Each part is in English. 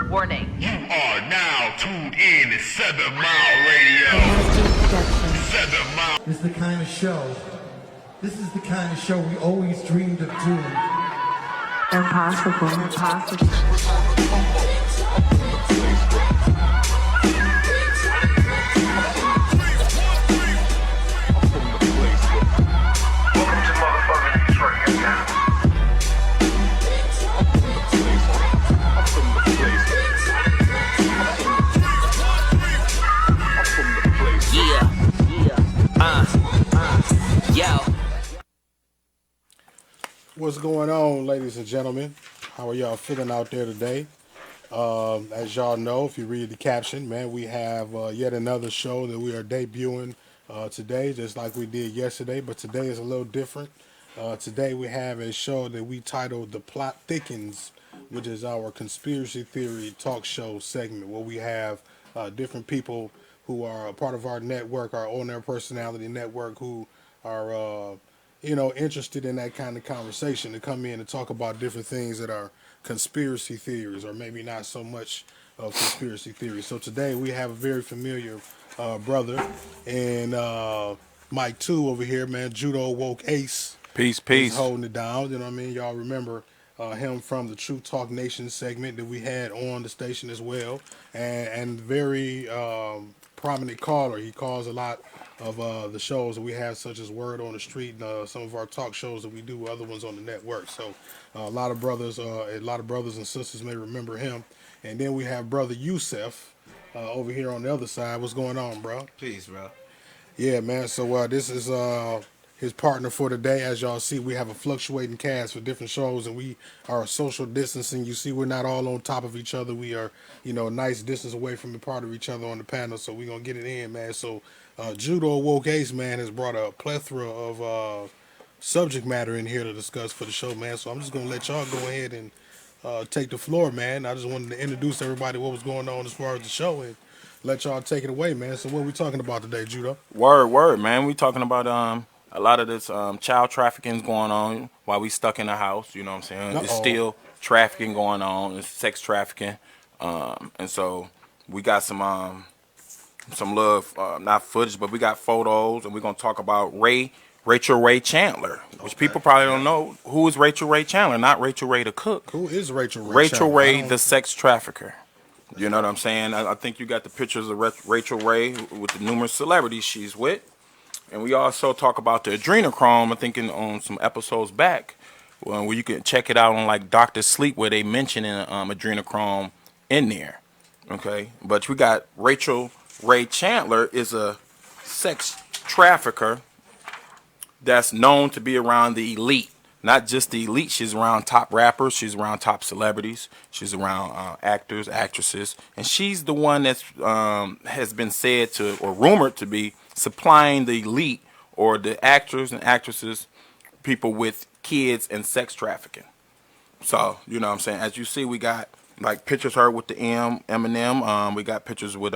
Warning. You are now tuned in to 7 Mile Radio. 7 Mile. This is the kind of show. This is the kind of show we always dreamed of doing. Impossible. What's going on, ladies and gentlemen? How are y'all feeling out there today? As y'all know, if you read the caption, man, we have yet another show that we are debuting today, just like we did yesterday, but today is a little different. Today we have a show that we titled The Plot Thickens, which is our conspiracy theory talk show segment, where we have different people who are a part of our network, our On Air Personality Network, who are interested in that kind of conversation to come in and talk about different things that are conspiracy theories, or maybe not so much of conspiracy theories. So today we have a very familiar brother, and Mike 2 over here, man, Judo Woke Ace. Peace. He's holding it down, you know what I mean? Y'all remember him from the True Talk Nation segment that we had on the station as well, and very prominent caller. He calls a lot of the shows that we have, such as Word on the Street, and some of our talk shows that we do, other ones on the network. So a lot of brothers and sisters may remember him. And then we have brother Yousef over here on the other side. What's going on, bro? Peace, bro. Yeah, man. So this is his partner for today. As y'all see, we have a fluctuating cast for different shows, and we are social distancing. You see, we're not all on top of each other. We are, a nice distance away from the part of each other on the panel, so we're going to get it in, man. So Judo Woke Ace, man, has brought a plethora of subject matter in here to discuss for the show, man. So I'm just going to let y'all go ahead and take the floor, man. I just wanted to introduce everybody what was going on as far as the show, and let y'all take it away, man. So what are we talking about today, Judo? Word, man. We talking about a lot of this child trafficking going on while we stuck in the house. You know what I'm saying? It's still trafficking going on. It's sex trafficking, and so we got some love, not footage, but we got photos, and we're gonna talk about Rachel Ray Chandler, which people probably don't know. Who is Rachel Ray Chandler? Not Rachel Ray the cook. Who is Rachel Ray? Rachel Ray, the sex trafficker. You know what I'm saying? I think you got the pictures of Rachel Ray with the numerous celebrities she's with. And we also talk about the adrenochrome, I think, on some episodes back, where you can check it out on, like, Dr. Sleep, where they mention adrenochrome in there. Okay? But we got Rachel Ray Chandler is a sex trafficker that's known to be around the elite. Not just the elite, she's around top rappers, she's around top celebrities, she's around actors, actresses, and she's the one that's has been said to, or rumored to be, supplying the elite or the actors and actresses, people with kids and sex trafficking. So, you know what I'm saying? As you see, we got like pictures of her with the Eminem. We got pictures with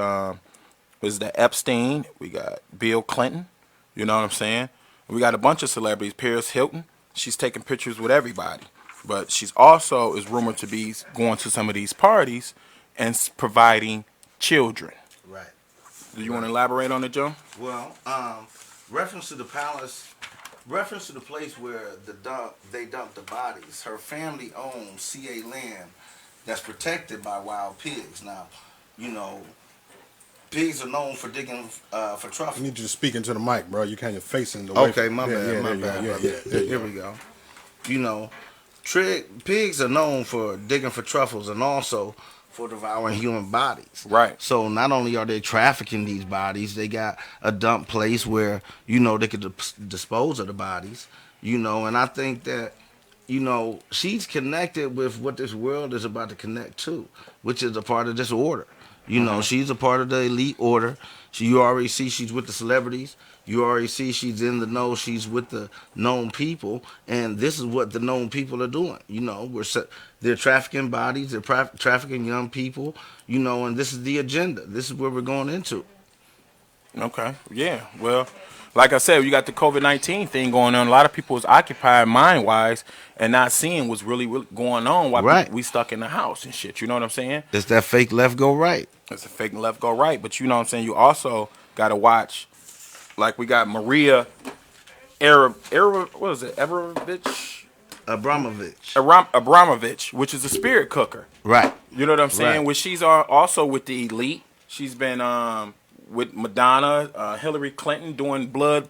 Epstein. We got Bill Clinton. You know what I'm saying? We got a bunch of celebrities. Paris Hilton. She's taking pictures with everybody. But she's also is rumored to be going to some of these parties and providing children. Right. Do you want to elaborate on it, Joe? Well, reference to the place where they dumped the bodies. Her family owns CA land that's protected by wild pigs. Now, pigs are known for digging for truffle. I need you to speak into the mic, bro. You kind of facing the way. Okay, my bad. Here we go. Pigs are known for digging for truffles and also for devouring human bodies. Right. So not only are they trafficking these bodies, they got a dump place where, they could dispose of the bodies, and I think that, she's connected with what this world is about to connect to, which is a part of this order. She's a part of the elite order. You already see she's with the celebrities. You already see she's in the know. She's with the known people. And this is what the known people are doing. They're trafficking bodies. They're trafficking young people. And this is the agenda. This is where we're going into. Okay. Yeah. Well, like I said, you got the COVID-19 thing going on. A lot of people is occupied mind wise and not seeing what's really going on while Right. we stuck in the house and shit. You know what I'm saying? It's that fake left go right. It's a fake left go right, but you know what I'm saying. You also got to watch, like we got Maria what is it? Abramovich. Abramovich, which is a spirit cooker. Right. You know what I'm saying? Right. Which she's also with the elite. She's been with Madonna, Hillary Clinton, doing blood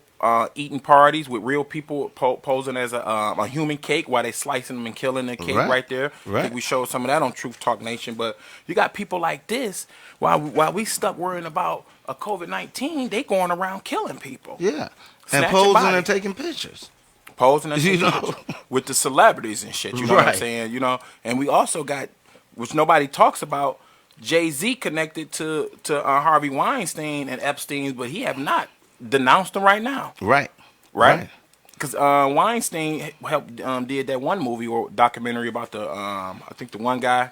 eating parties with real people posing as a human cake while they slicing them and killing the cake right there. Right. I think we showed some of that on Truth Talk Nation. But you got people like this while we stuck worrying about a COVID-19, they going around killing people. Yeah. Snatch And your posing body. and taking pictures. Posing and You taking know? pictures with the celebrities and shit. You know what I'm Right. saying? You know, and we also got, which nobody talks about, Jay-Z connected to Harvey Weinstein and Epstein, but he have not denounced them right now. Right. Right? Because Weinstein helped did that one movie or documentary about the I think the one guy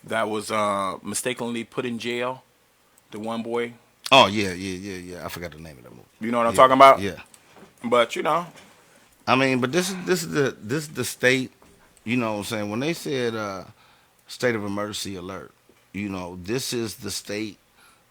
that was mistakenly put in jail, the one boy. Oh yeah. I forgot the name of that movie. You know what I'm talking about? Yeah. But you know, I mean, but this is the state. You know what I'm saying? When they said state of emergency alert, you know, this is the state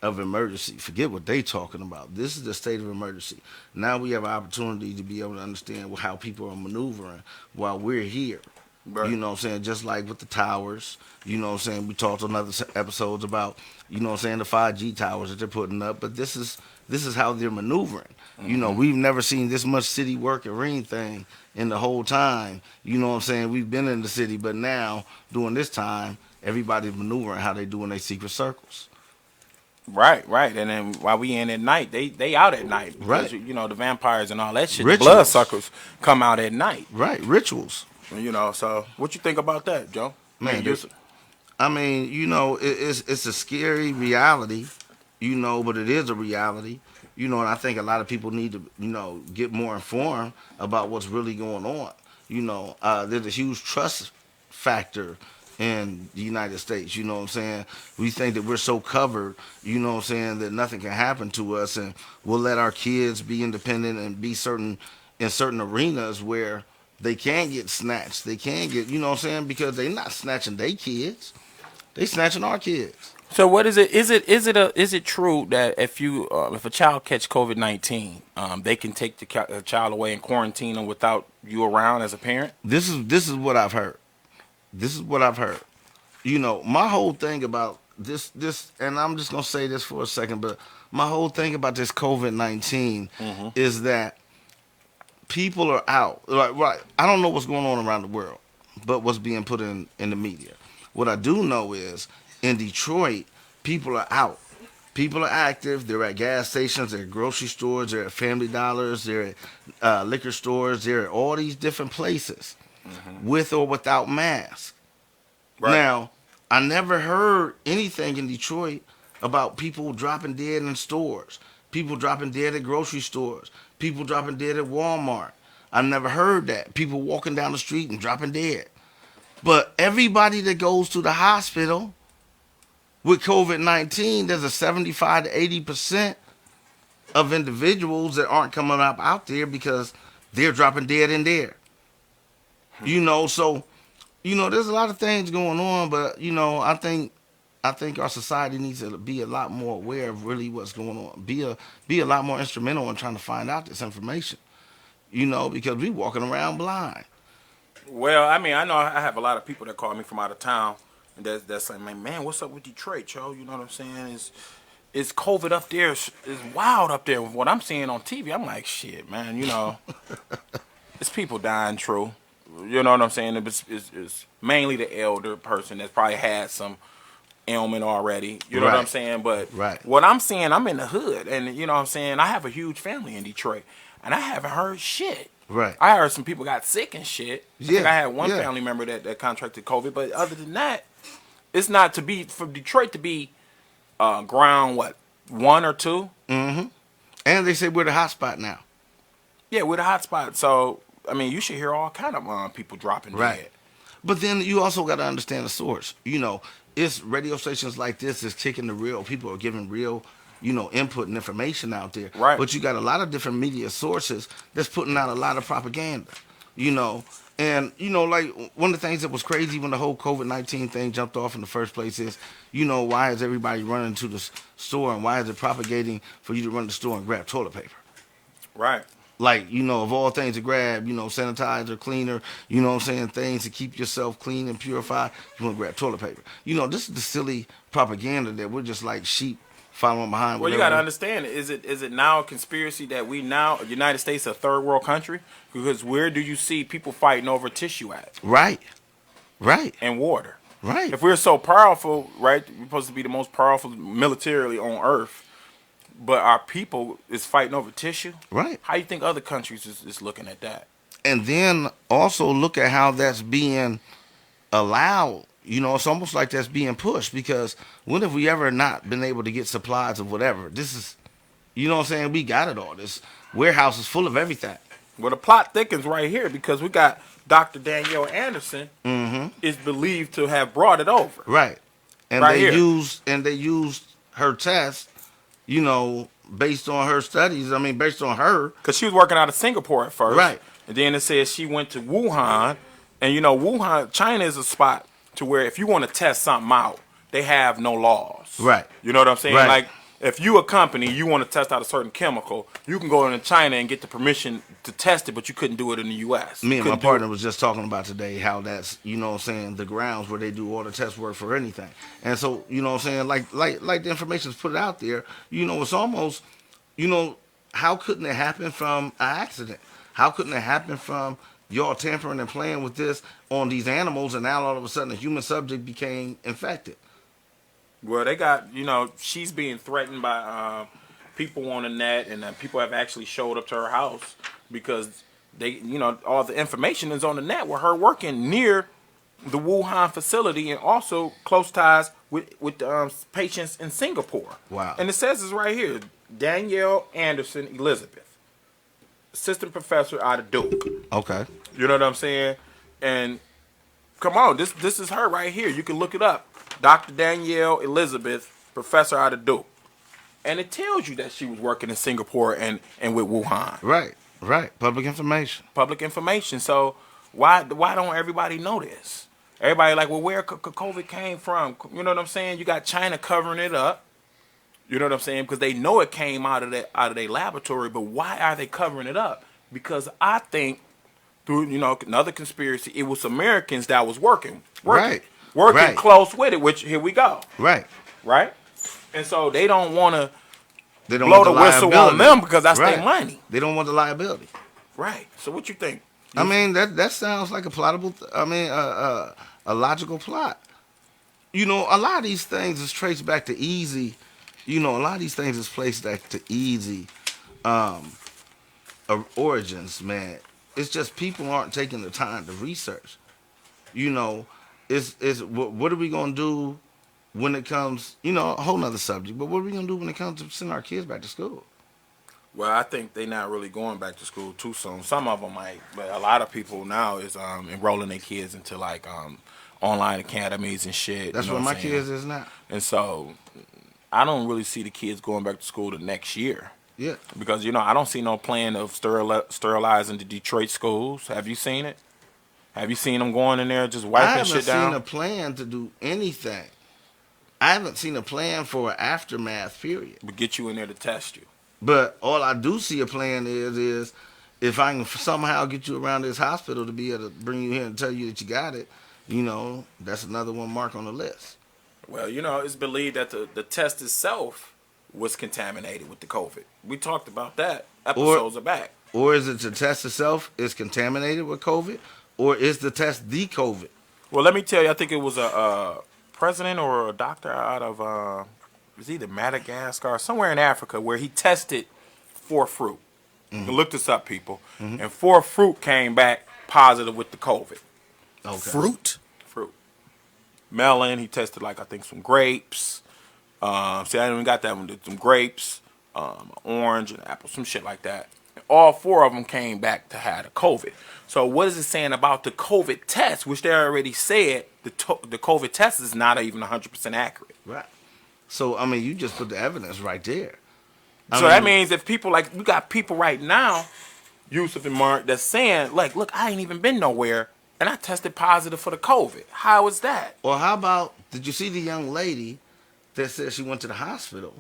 of emergency. Forget what they talking about. This is the state of emergency. Now we have an opportunity to be able to understand how people are maneuvering while we're here. Right. You know what I'm saying? Just like with the towers, you know what I'm saying? We talked on other episodes about, you know what I'm saying, the 5G towers that they're putting up, but this is how they're maneuvering. You know, we've never seen this much city work or anything in the whole time. You know what I'm saying? We've been in the city, but now, during this time, everybody's maneuvering how they do in their secret circles. right. And then while we in at night, they out at night. Because, Right. you know, the vampires and all that shit, Rituals. the bloodsuckers come out at night. Right, rituals. You know, so what you think about that, Joe? Man, Yousef. I mean, you know, it's a scary reality, you know, but it is a reality. You know, and I think a lot of people need to, you know, get more informed about what's really going on. You know, there's a huge trust factor in the United States. You know what I'm saying? We think that we're so covered, you know what I'm saying, that nothing can happen to us, and we'll let our kids be independent and be in certain arenas where they can get snatched. They can get, you know what I'm saying, because they're not snatching their kids. They snatching our kids. So what is it? Is it true that if a child catch COVID-19, they can take the child away and quarantine them without you around as a parent? This is what I've heard. This is what I've heard. You know, my whole thing about this, and I'm just gonna say this for a second, but my whole thing about this COVID-19 is that people are out. Right. I don't know what's going on around the world, but what's being put in the media. What I do know is in Detroit, people are out. People are active. They're at gas stations. They're at grocery stores. They're at Family Dollars. They're at liquor stores. They're at all these different places, with or without masks. Right. Now, I never heard anything in Detroit about people dropping dead in stores, people dropping dead at grocery stores, people dropping dead at Walmart. I never heard that. People walking down the street and dropping dead. But everybody that goes to the hospital with COVID-19, there's a 75 to 80% of individuals that aren't coming up out there because they're dropping dead in there. You know, so, you know, there's a lot of things going on, but, you know, I think our society needs to be a lot more aware of really what's going on. Be a lot more instrumental in trying to find out this information. You know, because we walking around blind. Well, I mean, I know I have a lot of people that call me from out of town, and that's like, man, what's up with Detroit, Joe? You know what I'm saying? It's COVID up there. It's wild up there with what I'm seeing on TV. I'm like, shit, man, you know, it's people dying, true. You know what I'm saying? It's mainly the elder person that's probably had some ailment already. You know what I'm saying? But what I'm seeing, I'm in the hood, and you know what I'm saying? I have a huge family in Detroit, and I haven't heard shit. Right. I heard some people got sick and shit. I think I had one family member that contracted COVID, but other than that, it's not to be for Detroit to be ground 1 or 2. Mm-hmm. And they say we're the hot spot now. Yeah, we're the hot spot. So I mean, you should hear all kind of people dropping dead. But then you also got to understand the source. You know, it's radio stations like this is kicking the real. People are giving real inputting information out there. Right. But you got a lot of different media sources that's putting out a lot of propaganda. And like one of the things that was crazy when the whole COVID-19 thing jumped off in the first place is, why is everybody running to the store and why is it propagating for you to run to the store and grab toilet paper? Right. Like, of all things to grab, sanitizer, cleaner, things to keep yourself clean and purified, you want to grab toilet paper. This is the silly propaganda that we're just like sheep following behind. Well, you got to understand, is it now a conspiracy that we now, United States, a third world country? Because where do you see people fighting over tissue at? Right. And water. Right. If we're so powerful, right, we're supposed to be the most powerful militarily on Earth, but our people is fighting over tissue? Right. How you think other countries is looking at that? And then also look at how that's being allowed. It's almost like that's being pushed, because when have we ever not been able to get supplies of whatever? This is, we got it all. This warehouse is full of everything. Well, the plot thickens right here because we got Dr. Danielle Anderson is believed to have brought it over. Right. And Right they here. used her test, based on her studies. Based on her. Because she was working out of Singapore at first. Right. And then it says she went to Wuhan. And, Wuhan, China is a spot to where if you want to test something out, they have no laws. Right. You know what I'm saying? Right. Like, if you a company, you want to test out a certain chemical, you can go into China and get the permission to test it, but you couldn't do it in the U.S. Me and my partner was just talking about today how that's, the grounds where they do all the test work for anything. And so, like the information's put out there, it's almost, how couldn't it happen from an accident? How couldn't it happen from y'all tampering and playing with this on these animals, and now all of a sudden a human subject became infected? Well, they got, she's being threatened by people on the net, and people have actually showed up to her house because they, all the information is on the net with her working near the Wuhan facility and also close ties with patients in Singapore. Wow. And it says it's right here, Danielle Anderson Elizabeth, assistant professor out of Duke. Okay. You know what I'm saying? And come on, this is her right here. You can look it up. Dr. Danielle Elizabeth, professor out of Duke. And it tells you that she was working in Singapore and with Wuhan. Right. Public information. Public information. So why don't everybody know this? Everybody like, well, where COVID came from? You know what I'm saying? You got China covering it up. You know what I'm saying? Because they know it came out of their laboratory, but why are they covering it up? Because I think through another conspiracy, it was Americans that was working Right. close with it. Which here we go. Right. And so they don't want to They don't blow want the whistle on them because that's their money. They don't want the liability. Right. So what you think? That sounds like a plottable. A logical plot. A lot of these things is traced back to easy. A lot of these things is placed back to easy origins, man. It's just people aren't taking the time to research. What are we gonna do when it comes? A whole nother subject. But what are we gonna do when it comes to sending our kids back to school? Well, I think they're not really going back to school too soon. Some of them might, but a lot of people now is enrolling their kids into like online academies and shit. That's what my kids is now. And so I don't really see the kids going back to school the next year. Yeah. Because I don't see no plan of sterilizing the Detroit schools. Have you seen it? Have you seen them going in there just wiping shit down? I haven't seen a plan to do anything. I haven't seen a plan for an aftermath period. But get you in there to test you. But all I do see a plan is if I can somehow get you around this hospital to be able to bring you here and tell you that you got it, that's another one mark on the list. Well, it's believed that the test itself was contaminated with the COVID. We talked about that episodes back. Or is it the test itself is contaminated with COVID? Or is the test the COVID? Well, let me tell you, I think it was a president or a doctor out of, it was either Madagascar or somewhere in Africa where he tested 4 fruit. Mm-hmm. Look this up, people. Mm-hmm. And 4 fruit came back positive with the COVID. Okay. Fruit. Melon, he tested I think some grapes. See, I didn't even got that one. Some grapes, orange, and apple, some shit like that. And all 4 of them came back to have the COVID. So what is it saying about the COVID test, which they already said the COVID test is not even 100% accurate. Right. So I mean, you just put the evidence right there. So that means if people like we got people right now, Yousef and Mark, that's saying like, look, I ain't even been nowhere, and I tested positive for the COVID. How is that? Or how about, did you see the young lady that said she went to the hospital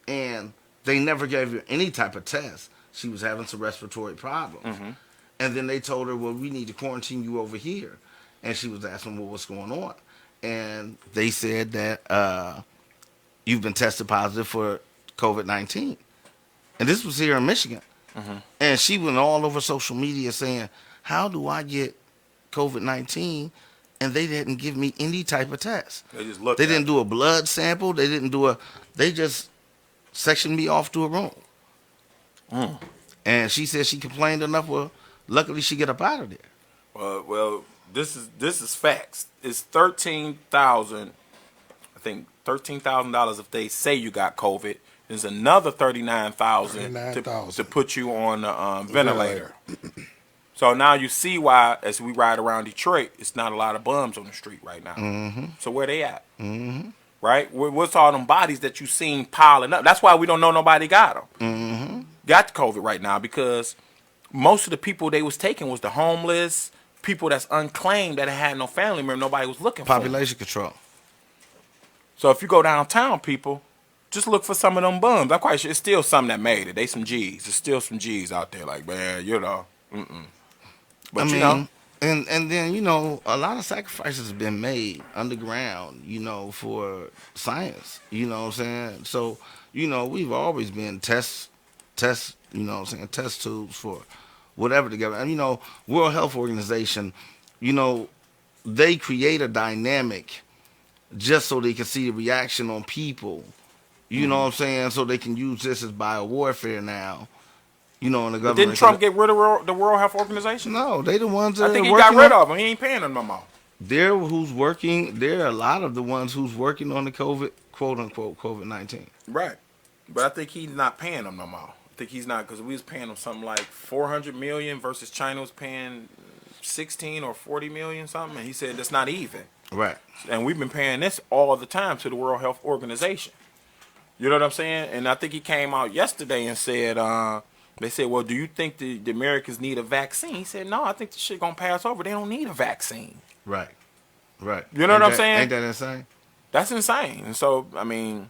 and they never gave her any type of test? She was having some respiratory problems. And then they told her, well, we need to quarantine you over here. And she was asking, well, what's going on? And they said that you've been tested positive for COVID-19. And this was here in Michigan. And she went all over social media saying, how do I get COVID-19? And they didn't give me any type of test. They just looked. They didn't do a blood sample. They didn't do they just sectioned me off to a room. And she said she complained enough. Well, luckily she get up out of there. Well, this is facts. It's $13,000. I think $13,000 if they say you got COVID. There's another $39,000 to put you on the ventilator. So now you see why, as we ride around Detroit, it's not a lot of bums on the street right now. So where they at? Right? What's all them bodies that you seen piling up? That's why we don't know nobody got them. Got the COVID right now because most of the people they was taking was the homeless, people that's unclaimed that had no family member, nobody was looking for. Population control. So if you go downtown, people, just look for some of them bums. I'm quite sure it's still some that made it. They some G's. There's still some G's out there. Like, man, you know. But I mean, you know. And then, you know, a lot of sacrifices have been made underground, you know, for science. You know what I'm saying? So, you know, we've always been test, you know what I'm saying, test tubes for whatever together. And, you know, World Health Organization, you know, they create a dynamic just so they can see the reaction on people. You know what I'm saying? So they can use this as biowarfare now. You know, in the government. Didn't Trump get rid of the World Health Organization? No, they the ones that I think are he got working rid of them. He ain't paying them no more. They're who's working. They're a lot of the ones who's working on the COVID, quote unquote, COVID-19. Right. But I think he's not paying them no more. I think he's not, because we was paying them something like $400 million versus China was paying 16 or 40 million something, and he said that's not even. Right. And we've been paying this all the time to the World Health Organization. You know what I'm saying? And I think he came out yesterday and said, they said, well, do you think the Americans need a vaccine? He said, no, I think the shit gonna pass over. They don't need a vaccine. Right. Right. You know what I'm saying? Ain't that insane? That's insane. And so, I mean,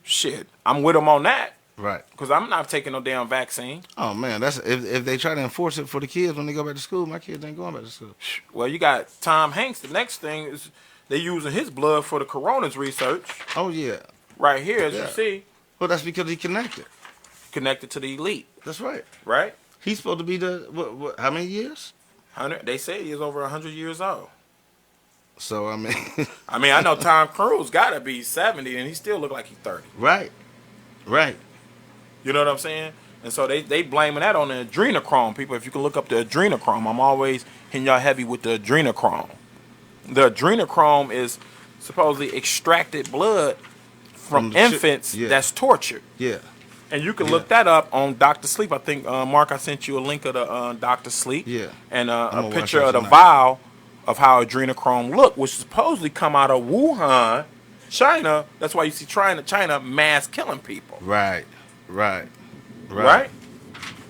shit, I'm with him on that. Right. Because I'm not taking no damn vaccine. Oh man, that's if they try to enforce it for the kids when they go back to school. My kids ain't going back to school. Well, you got Tom Hanks. The next thing is they using his blood for the corona's research. Oh yeah. Right here, as Yeah. you see. Well, that's because he connected. Connected to the elite. That's right. Right? He's supposed to be the what how many years? 100. They say he's over 100 years old. So I mean, I know Tom Cruise got to be 70, and he still look like he's 30. right, right. You know what I'm saying? And so they blaming that on the adrenochrome. People, if you can look up the adrenochrome, I'm always hitting y'all heavy with the adrenochrome. The adrenochrome is supposedly extracted blood from infants that's tortured. Yeah. And you can look that up on Dr. Sleep. I think, Mark, I sent you a link of the Dr. Sleep. Yeah. And a picture of the vial of how adrenochrome look, which supposedly come out of Wuhan, China. That's why you see China mass killing people. Right. Right. Right?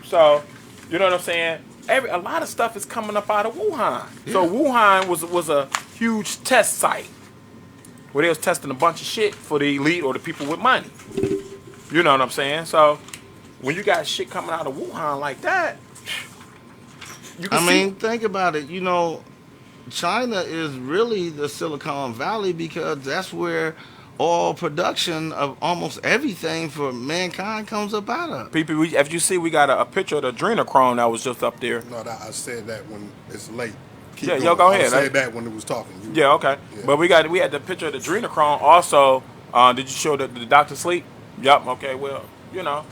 So, you know what I'm saying? A lot of stuff is coming up out of Wuhan. Yeah. So Wuhan was a huge test site where they was testing a bunch of shit for the elite or the people with money. You know what I'm saying? So when you got shit coming out of Wuhan like that, you can think about it. You know, China is really the Silicon Valley because that's where all production of almost everything for mankind comes up out of. People, if you see, we got a picture of the adrenochrome that was just up there. No, I said that when it's late. Keep going. Go ahead. I said that when it was talking. Yeah, okay. Yeah. But we had the picture of the adrenochrome. Also, did you show the Dr. Sleep? Yup. Okay. Well, you know,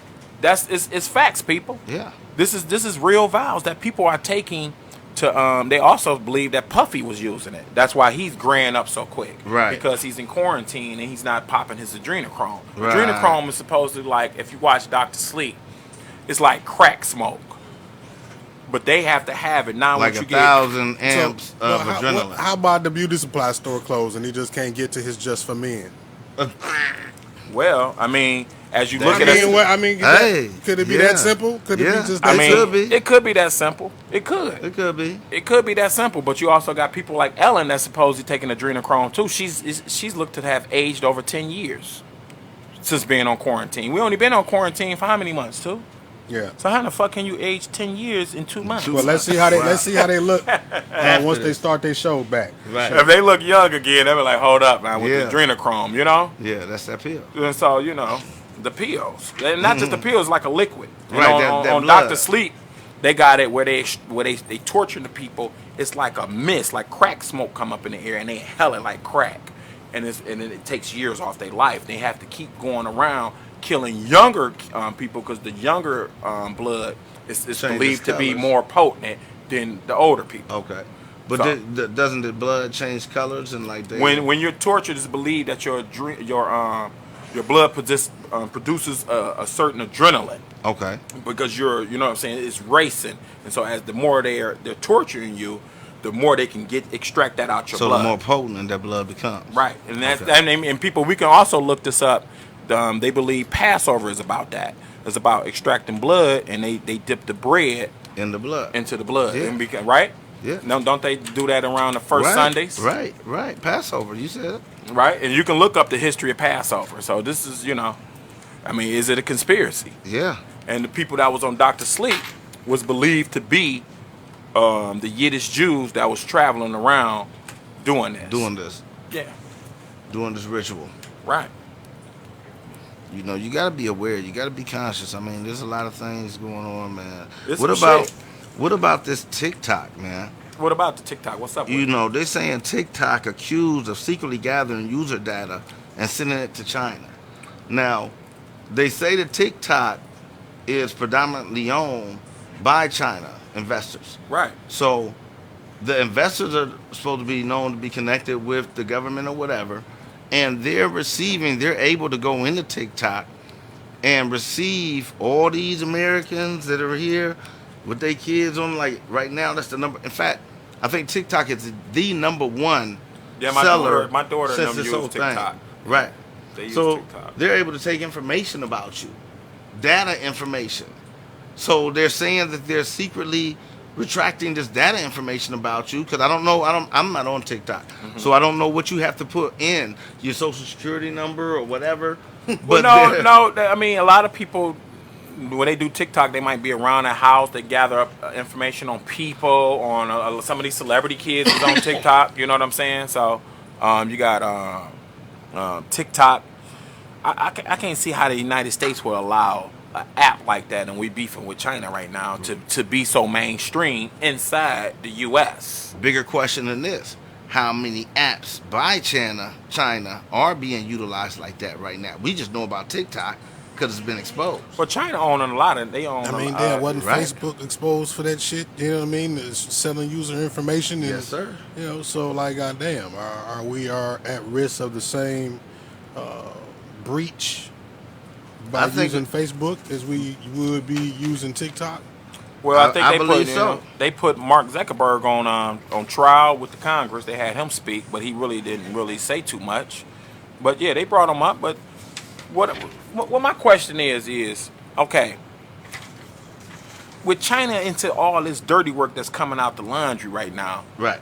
it's facts, people. Yeah. This is real vows that people are taking. They also believe that Puffy was using it. That's why he's graying up so quick. Right. Because he's in quarantine and he's not popping his adrenochrome. Right. Adrenochrome is supposed to, like, if you watch Dr. Sleep, it's like crack smoke. But they have to have it. Now like 1,000 amps of adrenaline. How about the beauty supply store closed and he just can't get to his Just for Men? Well, I mean, as you look I at mean, it, what? I mean, Hey, could it be yeah. that simple? Could it Yeah. be just I that mean, could be. it could be that simple. It could. It could be. It could be that simple, but you also got people like Ellen that's supposedly taking adrenochrome too. She's looked to have aged over 10 years since being on quarantine. We only been on quarantine for how many months, too? Yeah. So how the fuck can you age 10 years in 2 months? Well, let's see how they look once they start their show back. Right. If they look young again, they be like, hold up, man, with Yeah. the adrenochrome, you know? Yeah, that's that pill. And so, you know, the pills. And not just the pills, like a liquid. And Right, on, that on blood. Dr. Sleep, they got it where they torture the people. It's like a mist, like crack smoke come up in the air, and they inhale it like crack. And then it takes years off their life. They have to keep going around killing younger people because the younger blood is Changes believed to be colors. more potent than the older people. Okay. But So- doesn't the blood change colors and like they? When you're tortured, it's believed that your blood produces a certain adrenaline Okay. because you know what I'm saying, it's racing, and so as the more they're torturing you, the more they can extract that out your So blood. the more potent that blood becomes. Right, and that's Okay. and people, we can also look this up. They believe Passover is about that. It's about extracting blood, and they dip the bread In the blood. into the blood, Yeah. and right? Yeah. No, don't they do that around the first Right, Sundays? Right. Passover. You said it. Right, and you can look up the history of Passover. So this is, I mean, is it a conspiracy? Yeah. And the people that was on Dr. Sleep was believed to be the Yiddish Jews that was traveling around doing this. Doing this ritual. Right. You know, you gotta be aware. You gotta be conscious. I mean, there's a lot of things going on, man. It's What some about shit. what about this TikTok, man? What about the TikTok? What's up with You it? know, they're saying TikTok accused of secretly gathering user data and sending it to China. Now, they say that TikTok is predominantly owned by China investors. Right. So the investors are supposed to be known to be connected with the government or whatever, and they're able to go into TikTok and receive all these Americans that are here with their kids on. Like right now, that's the number. In fact, I think TikTok is the number one Yeah, my seller daughter and since them this use whole thing. TikTok. Right. They use So TikTok. they're able to take information about you, data information. So they're saying that they're secretly retracting this data information about you because I'm not on TikTok, so I don't know what you have to put in your social security number or whatever. But they're- I mean, a lot of people, when they do TikTok, they might be around a house. They gather up information on people, on some of these celebrity kids is on TikTok. You know what I'm saying? So you got TikTok. I can't see how the United States will allow an app like that, and we beefing with China right now to be so mainstream inside the U.S. Bigger question than this: how many apps by China are being utilized like that right now? We just know about TikTok because it's been exposed. But China owning a lot of they own. I mean, damn, wasn't right. Facebook exposed for that shit? You know what I mean? It's selling user information. And, Yes, sir. You know, so like, goddamn, we are at risk of the same breach by I think using Facebook as we would be using TikTok. Well, I think I they believe put so. They put Mark Zuckerberg on trial with the Congress. They had him speak, but he really didn't really say too much. But yeah, they brought him up. But what my question is okay, with China into all this dirty work that's coming out the laundry right now, Right.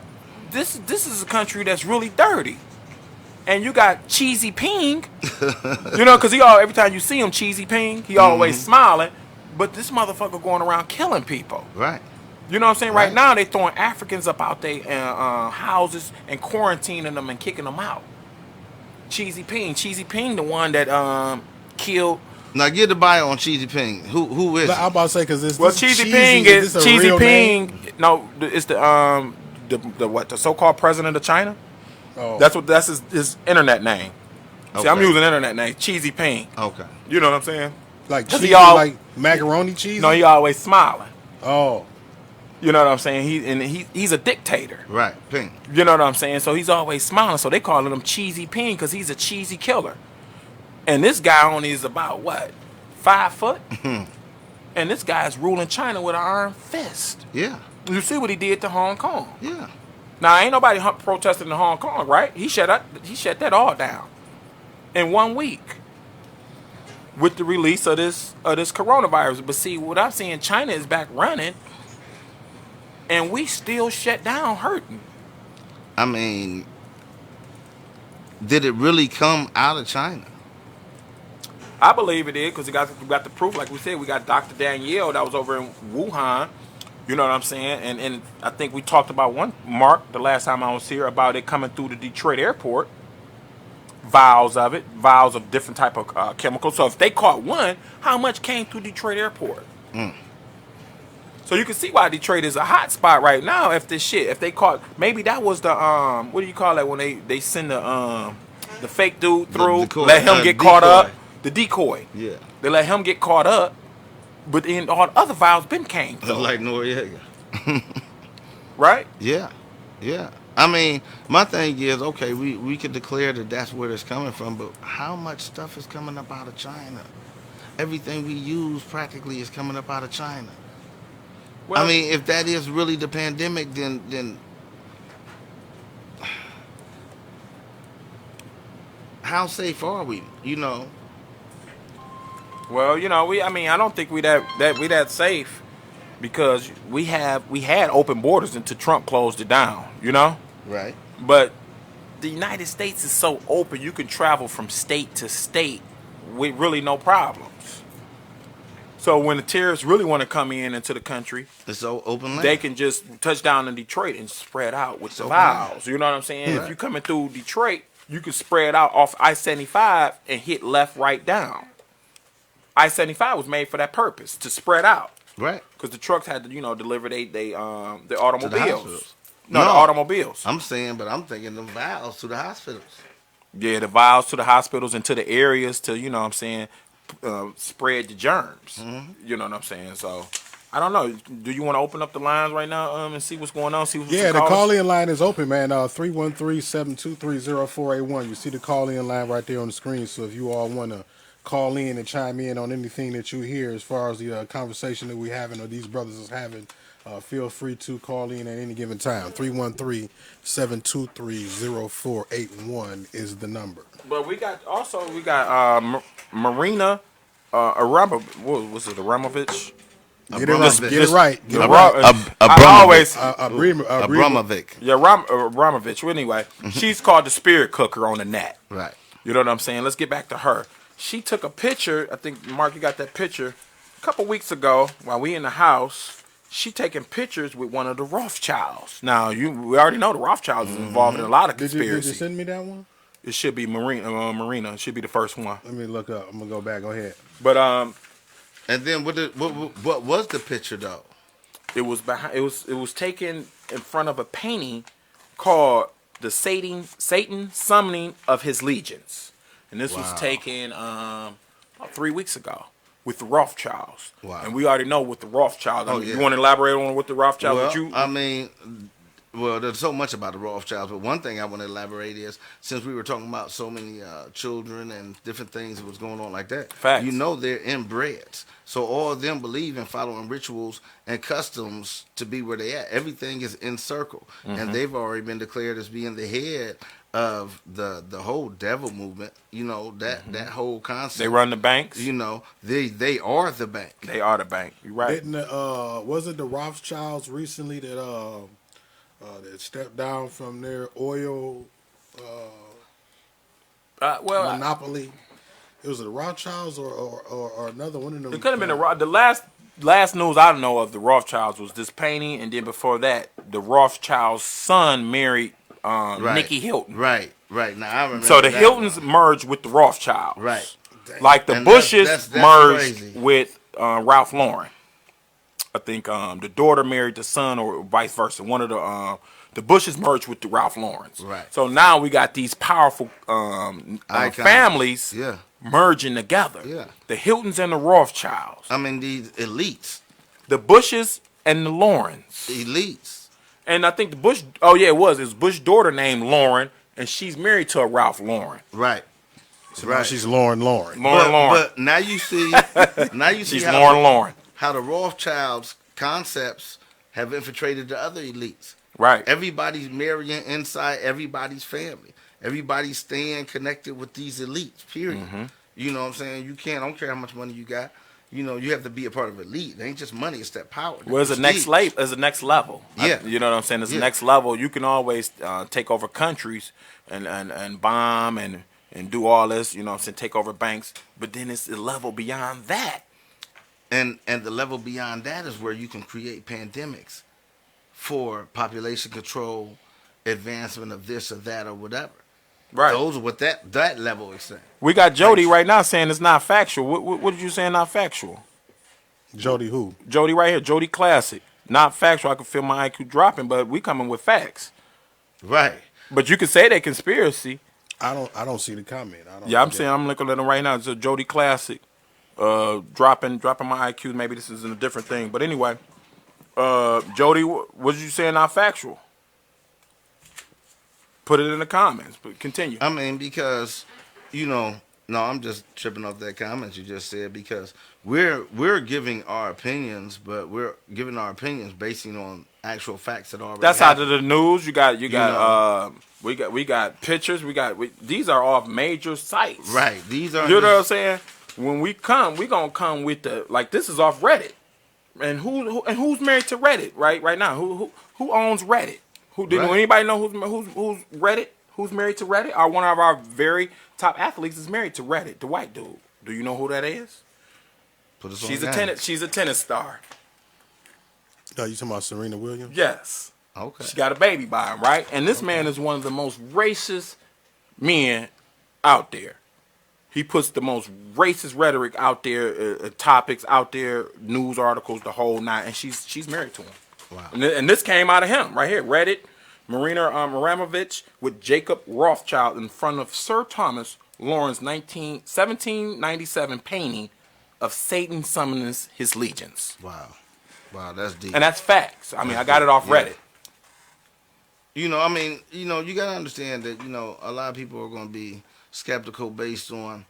this is a country that's really dirty. And you got Cheesy Ping, you know, because every time you see him, Cheesy Ping, he always smiling. But this motherfucker going around killing people. Right. You know what I'm saying? Right Right. now, they throwing Africans up out their houses and quarantining them and kicking them out. Cheesy Ping, the one that killed. Now get the bio on Cheesy Ping. Who is? But I'm It? about to say because it's Well, this Cheesy cheesy, Ping is is this a Cheesy real Ping. name? No, it's the so-called president of China. Oh. That's his internet name. See, I'm Okay. using internet name, Cheesy Ping. Okay. You know what I'm saying? Like 'Cause cheesy, he all- like macaroni cheese. No, he always smiling. Oh, You know what I'm saying? He's a dictator. Right. Ping. You know what I'm saying? So he's always smiling. So they calling him Cheesy Ping because he's a cheesy killer. And this guy only is about what, 5 foot? And this guy's ruling China with an iron fist. Yeah. You see what he did to Hong Kong. Yeah. Now ain't nobody protesting in Hong Kong, right? He shut that all down. in 1 week with the release of this coronavirus. But see, what I'm seeing, China is back running, and we still shut down hurting. I mean, did it really come out of China? I believe it did because we got the proof. Like we said, we got Dr. Danielle that was over in Wuhan. You know what I'm saying? And I think we talked about Mark, the last time I was here, about it coming through the Detroit airport. Vials of different type of chemicals. So if they caught one, how much came through Detroit airport? So you can see why Detroit is a hot spot right now. If they caught, maybe that was the what do you call it when they send the fake dude through, let him get caught up, the decoy. Yeah, they let him get caught up, but then all the other vials been came through. like Noriega. Right? Yeah, yeah. I mean, my thing is, okay, we could declare that that's where it's coming from, but how much stuff is coming up out of China? Everything we use practically is coming up out of China. Well, I mean, if that is really the pandemic, then how safe are we? You know? Well, I don't think we that safe because we had open borders until Trump closed it down. You know? Right. But the United States is so open, you can travel from state to state with really no problems. So when the terrorists really want to come into the country, It's so open land. they can just touch down in Detroit and spread out with the vials. You know what I'm saying? Right. If you're coming through Detroit, you can spread out off I-75 and hit left, right, down. I-75 was made for that purpose, to spread out. Right. Because the trucks had to, deliver their automobiles. hospitals. No, the automobiles. I'm thinking the vials to the hospitals. Yeah, the vials to the hospitals and to the areas to, spread the germs. You know what I'm saying? So, I don't know. Do you want to open up the lines right now and see what's going on? See what's Yeah, the call-in line is open, man. 313-723-0481. You see the call-in line right there on the screen. So if you all want to call in and chime in on anything that you hear as far as the conversation that we're having or these brothers is having, feel free to call in at any given time. 313-723-0481 is the number. But we got Marina Abramovich. Get it right. Abramovic. Yeah, Abramovich. Anyway, she's called the spirit cooker on the net. Right. You know what I'm saying? Let's get back to her. She took a picture. I think, Mark, you got that picture. A couple weeks ago, while we in the house, she taking pictures with one of the Rothschilds. Now, we already know the Rothschilds is involved in a lot of conspiracy. Did you send me that one? It should be Marina. It should be the first one. Let me look up. I'm gonna go back. Go ahead. But And then what was the picture though? it was behind. It was taken in front of a painting called "The Satan Summoning of His Legions," and this was taken about 3 weeks ago with the Rothschilds. Wow. And we already know what the Rothschilds. Oh, You yeah. want to elaborate on what the Rothschilds? Well, there's so much about the Rothschilds, but one thing I want to elaborate is, since we were talking about so many children and different things that was going on like that, Facts. they're inbred. So all of them believe in following rituals and customs to be where they at. Everything is in circle, and they've already been declared as being the head of the whole devil movement. That whole concept. They run the banks. They are the bank. They are the bank. You're right. Was it the Rothschilds recently that that stepped down from their oil monopoly? It was the Rothschilds or another one of them. It could have been the last news I know of the Rothschilds was this painting, and then before that, the Rothschilds' son married Nikki Hilton. Right. Now I remember. So the that Hiltons one. merged with the Rothschilds. Right. Like the And Bushes that's merged crazy. with Ralph Lauren. I think the daughter married the son, or vice versa. One of the Bushes merged with the Ralph Laurens. Right. So now we got these powerful families Yeah. merging together. Yeah. The Hiltons and the Rothschilds. I mean, these elites. The Bushes and the Laurens. Elites. And I think the Bush, it was Bush's daughter named Lauren, and she's married to a Ralph Lauren. Right. So now she's Lauren. Lauren. But now you see, She's Lauren. how the Rothschilds concepts have infiltrated the other elites. Right. Everybody's marrying inside everybody's family. Everybody's staying connected with these elites, period. Mm-hmm. You know what I'm saying? You can't, I don't care how much money you got. You know, you have to be a part of elite. It ain't just money, it's that power. Well, it's the next prestige. it's the next level. Yeah. You know what I'm saying? It's the Yeah. next level. You can always take over countries and bomb and do all this, you know what I'm saying, take over banks. But then it's the level beyond that. And the level beyond that is where you can create pandemics for population control, advancement of this or that or whatever. Right. Those are what that level is saying. We got Jody right now saying it's not factual. What did you say not factual? Jody who? Jody right here, Jody Classic. Not factual. I can feel my IQ dropping, but we coming with facts. Right. But you can say that conspiracy. I don't see the comment. I don't. Yeah, I'm saying I'm looking at him right now. It's a Jody Classic. Dropping my IQ. Maybe this is a different thing. But anyway, Jody, what did you say not factual? Put it in the comments. But continue. I mean, because, you know, no, I'm just tripping off that comment you just said, because we're giving our opinions, but we're giving our opinions basing on actual facts that already That's happened. out of the news. You got know. we got pictures. These are off major sites. Right. These are You know what I'm saying? When we come, we gonna come with this is off Reddit. And who's married to Reddit right now? Who owns Reddit? Right. Anybody know who's Reddit? Who's married to Reddit? One of our very top athletes is married to Reddit, the white dude. Do you know who that is? Put us on She's game. a tennis star. You talking about Serena Williams? Yes. Okay. She got a baby by him, right? And this man is one of the most racist men out there. He puts the most racist rhetoric out there, topics out there, news articles, the whole nine, and she's married to him. Wow. And this came out of him right here. Reddit, Marina Abramovich with Jacob Rothschild in front of Sir Thomas Lawrence 1797 painting of Satan summoning his legions. Wow. Wow, that's deep. And that's facts. I mean, I got it off Reddit. You know, I mean, you know, you got to understand that, you know, a lot of people are going to be skeptical based on,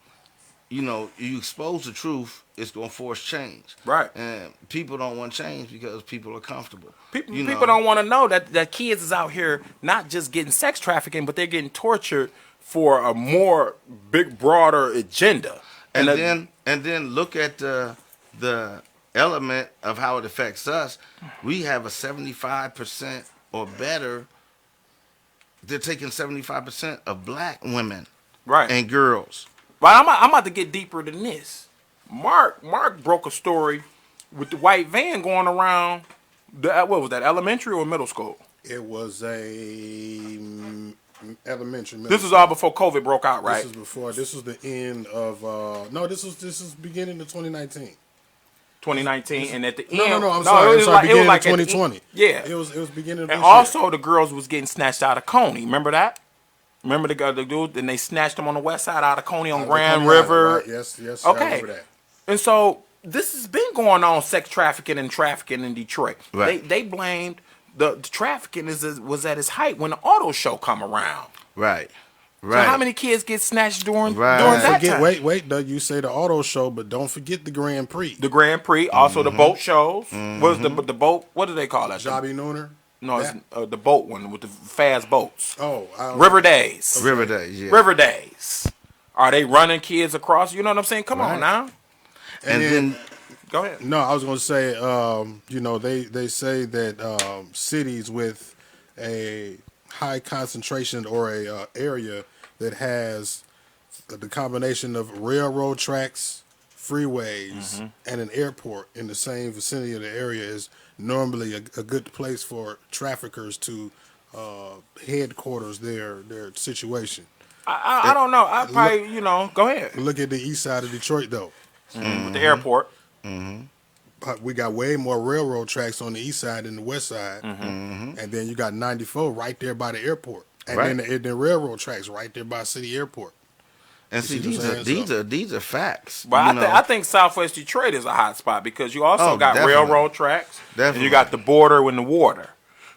you know, you expose the truth, it's going to force change. Right. And people don't want change because people are comfortable. People You know? don't want to know that kids is out here not just getting sex trafficking, but they're getting tortured for a more broader agenda. And then look at the element of how it affects us. We have a 75% or better. They're taking 75% of black women, Right. and girls. But I'm about to get deeper than this. Mark broke a story with the white van going around. What was that? Elementary or middle school? It was a elementary. This is all before COVID broke out, right? This is before. This was the end of. No, this is beginning of 2019. 2019, and at the end, No. I'm sorry. it was Beginning like of at the 2020. yeah, It was beginning of. and this also the girls was getting snatched out of Coney. Remember that? Remember the dude? Then they snatched them on the west side out of Coney on year. Grand Coney Island, River. right? Yes. I Okay. remember that. And so this has been going on, sex trafficking and trafficking in Detroit. Right. They blamed the trafficking was at its height when the auto show come around. Right. So Right. how many kids get snatched during Right. that Forget. time? Wait. Doug, you say the auto show, but don't forget the Grand Prix. The Grand Prix, also the boat shows. What is the boat? What do they call that? Jobby Nooner. No, it's That- the boat one with the fast boats. Oh, I don't River Days. River Days, yeah. River Days. Are they running kids across? You know what I'm saying? Come on Right. now. And then Go ahead. No, I was going to say, you know, they say that cities with a high concentration or a area that has the combination of railroad tracks, freeways, and an airport in the same vicinity of the area is normally a good place for traffickers to headquarters their situation. I don't know. I probably, go ahead. Look at the east side of Detroit, though. With the airport. We got way more railroad tracks on the east side than the west side, and then you got 94 right there by the airport, and Right. then the railroad tracks right there by City Airport. and see see what I'm saying? these are facts. But you I know? think Southwest Detroit is a hot spot because you also Oh, got definitely. railroad tracks, and Definitely. you got the border and the water.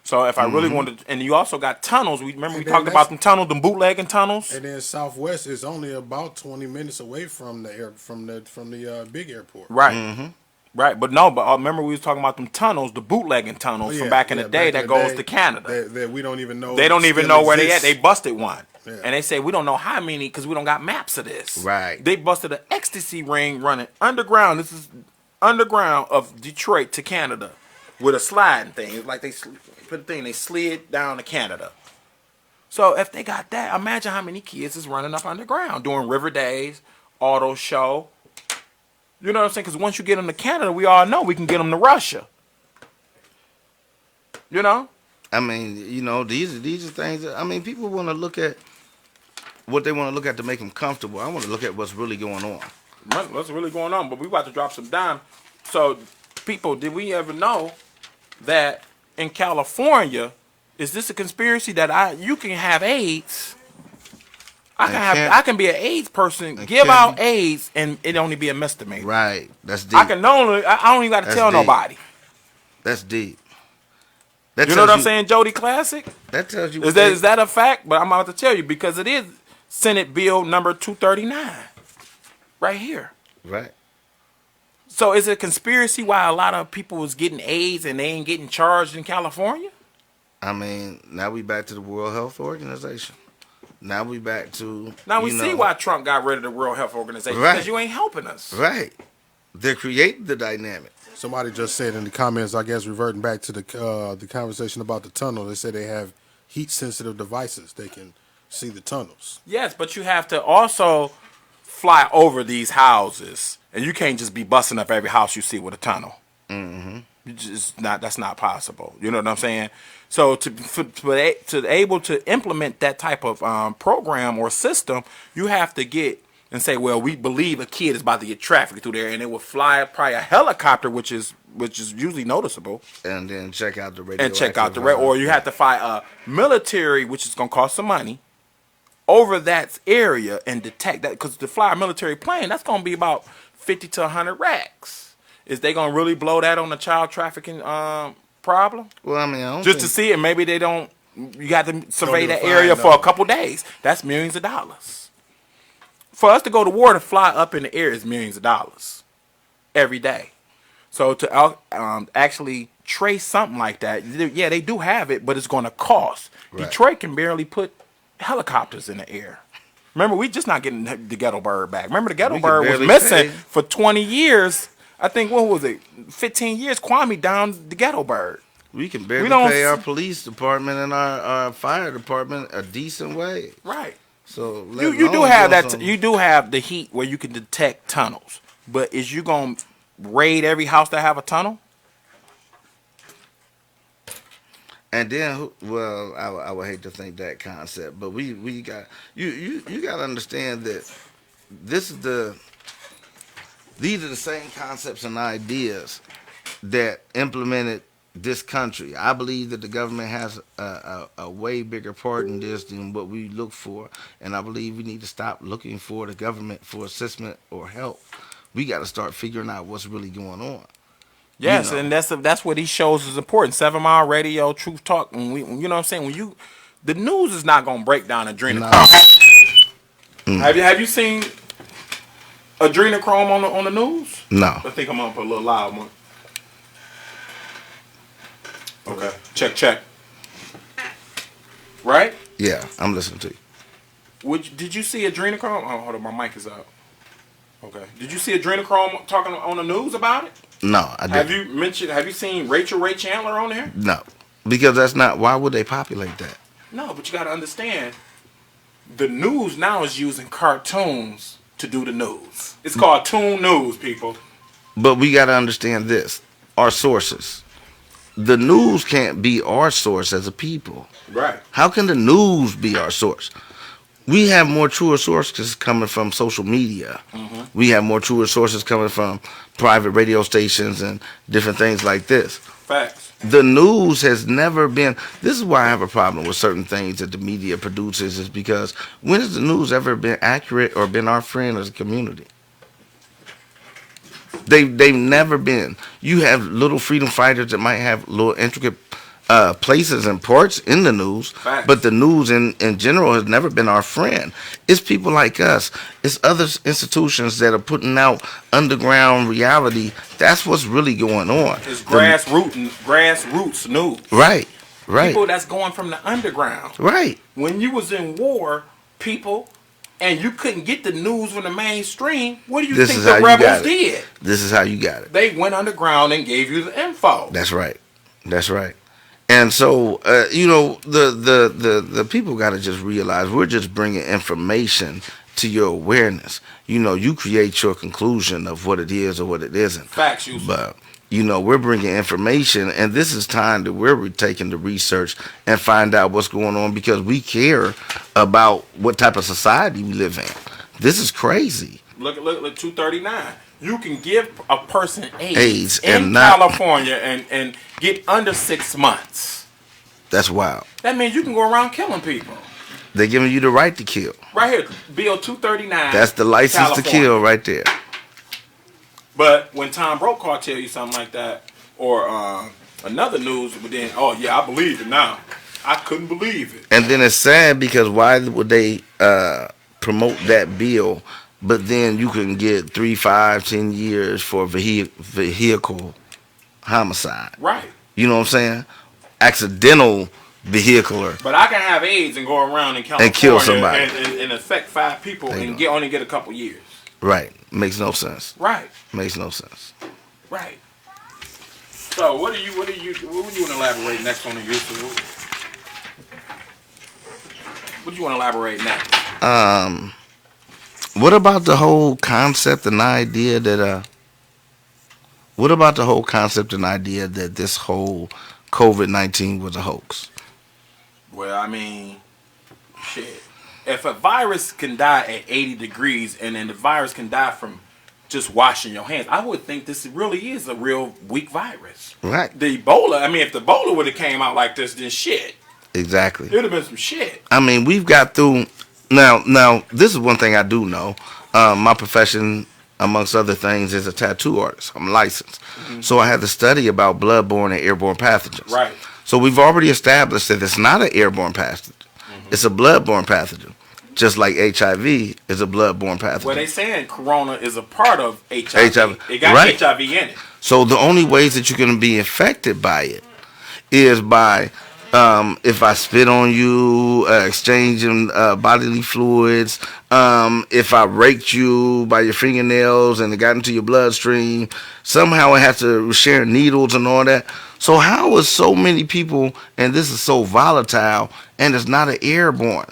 So if I really wanted, and you also got tunnels. We And then talked about them tunnels, them bootlegging tunnels. And then Southwest is only about 20 minutes away from the big airport. Right. Right, but remember we was talking about them tunnels, the bootlegging tunnels from back in the day that goes to Canada. That we don't even know. They don't even still know where they at. exists. They busted one. And they say we don't know how many because we don't got maps of this. Right. They busted an ecstasy ring running underground. This is underground of Detroit to Canada with a sliding thing. It's like they put a thing, they slid down to Canada. So if they got that, imagine how many kids is running up underground doing river days, auto show. You know what I'm saying? Because once you get them to Canada, we all know we can get them to Russia. You know? I mean, you know, these are things that, I mean, people want to look at what they want to look at to make them comfortable. I want to look at what's really going on. What's really going on? But we about to drop some dime. So, people, did we ever know that in California, is this a conspiracy that you can have AIDS? I can be an AIDS person, give out AIDS, and it only be a misdemeanor. Right. That's deep. I don't even got to tell nobody. That's deep. You know what I'm saying, Jody Classic? That tells you. Is that a fact? But I'm about to tell you because it is Senate Bill number 239, right here. Right. So is it a conspiracy why a lot of people was getting AIDS and they ain't getting charged in California? I mean, now we back to the World Health Organization. Now we back to. Now we see why Trump got rid of the World Health Organization because you ain't helping us. Right. They're creating the dynamic. Somebody just said in the comments, I guess, reverting back to the conversation about the tunnel. They said they have heat-sensitive devices. They can see the tunnels. Yes, but you have to also fly over these houses, and you can't just be busting up every house you see with a tunnel. Mm-hmm. That's not possible. You know what I'm saying? So to able to implement that type of program or system, you have to get and say, well, we believe a kid is about to get trafficked through there, and it will fly probably a helicopter, which is usually noticeable, and then check out the radio. Or you have to fly a military, which is gonna cost some money, over that area and detect that, because to fly a military plane, that's gonna be about 50 to 100 racks. Is they gonna really blow that on the child trafficking problem? Well, I mean, to see it, maybe they don't. You got to survey that area for a couple days. That's millions of dollars. For us to go to war to fly up in the air is millions of dollars every day. So to actually trace something like that, yeah, they do have it, but it's going to cost. Right. Detroit can barely put helicopters in the air. Remember, we just not getting the ghetto bird back. Remember, the ghetto bird was missing for 20 years. I think, what was it, 15 years, Kwame downed the ghetto bird. We can barely pay our police department and our fire department a decent wage. Right. So you do have that. You do have the heat where you can detect tunnels. But is you gonna raid every house that have a tunnel? And then, well, I would hate to think that concept, but we got you got to understand that these are the same concepts and ideas that implemented this country. I believe that the government has a way bigger part in this than what we look for, and I believe we need to stop looking for the government for assistance or help. We got to start figuring out what's really going on. Yes, and that's what these shows is important. 7 Mile Radio, Truth Talk, and you know what I'm saying. The news is not gonna break down adrenochrome. No. Have you seen adrenochrome on the news? No. I think I'm gonna put a little loud one. Okay. Check. Right? Yeah, I'm listening to you. Did you see adrenochrome? Oh, hold on, my mic is out. Okay. Did you see adrenochrome talking on the news about it? No, I didn't. Have you seen Rachel Ray Chandler on there? No, because that's not. Why would they populate that? No, but you got to understand, the news now is using cartoons to do the news. It's called Toon News, people. But we got to understand this: our sources. The news can't be our source as a people. Right. How can the news be our source? We have more truer sources coming from social media. Mm-hmm. We have more truer sources coming from private radio stations and different things like this. Facts. The news has never been. This is why I have a problem with certain things that the media produces, is because when has the news ever been accurate or been our friend as a community? They've never been. You have little freedom fighters that might have little intricate places and parts in the news, Facts. But the news in general has never been our friend. It's people like us. It's other institutions that are putting out underground reality. That's what's really going on. It's grassroots news. Right. People that's going from the underground. Right. When you was in war, people, and you couldn't get the news from the mainstream, what do you This think is the how you rebels got it. did? This is how you got it. They went underground and gave you the info. That's right. That's right. And so, the people got to just realize we're just bringing information to your awareness. You create your conclusion of what it is or what it isn't. Facts, Yousef. But we're bringing information, and this is time that we're taking the research and find out what's going on because we care about what type of society we live in. This is crazy. Look, 239. You can give a person AIDS and in not- California and get under 6 months. That's wild. That means you can go around killing people. They're giving you the right to kill. Right here, Bill 239. That's the license to California. kill right there. But when Tom Brokaw tell you something like that, or another news, but then, oh yeah, I believe it now. I couldn't believe it. And then it's sad because why would they promote that bill, but then you can get 3, 5, 10 years for vehicle homicide. Right. You know what I'm saying? Accidental vehicular. But I can have AIDS and go around in California And kill somebody. and affect 5 people There you and go. only get a couple years. Right. Makes no sense. Right. Makes no sense. Right. So what would you want to elaborate next on the Yousef? What do you want to elaborate next? What about the whole concept and idea that this whole COVID-19 was a hoax? Well, I mean, shit. If a virus can die at 80 degrees and then the virus can die from just washing your hands, I would think this really is a real weak virus. Right. The Ebola, I mean, if the Ebola would have came out like this, then shit. Exactly. It would have been some shit. I mean, we've got through. Now, this is one thing I do know. My profession, amongst other things, is a tattoo artist. I'm licensed. So I had to study about bloodborne and airborne pathogens. Right. So we've already established that it's not an airborne pathogen. It's a bloodborne pathogen. Just like HIV is a bloodborne pathogen. Well, they saying Corona is a part of HIV. HIV. It got Right. HIV in it. So the only ways that you're going to be infected by it is by if I spit on you, exchanging bodily fluids, if I raked you by your fingernails and it got into your bloodstream, somehow it has to share needles and all that. So how is so many people, and this is so volatile, and it's not an airborne?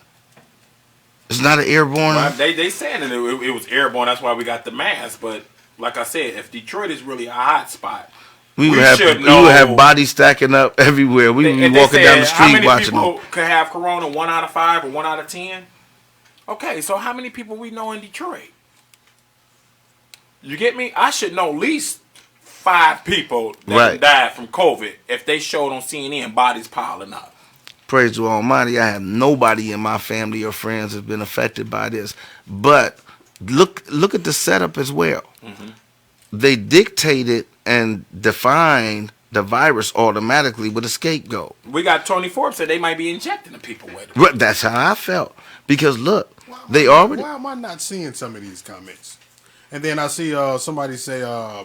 It's not an airborne? Well, they saying that it was airborne. That's why we got the mask. But like I said, if Detroit is really a hot spot, We would should know. have bodies stacking up everywhere. We would be walking down the street watching how many them. people could have Corona? 1 out of 5 or 1 out of 10? Okay, so how many people we know in Detroit? You get me? I should know at least 5 people that died from COVID if they showed on CNN bodies piling up. Praise the Almighty, I have nobody in my family or friends has been affected by this. But look at the setup as well. They dictated and defined the virus automatically with a scapegoat. We got Tony Forbes said they might be injecting the people with it. Right, that's how I felt. Because look, they already... Why am I not seeing some of these comments? And then I see somebody say,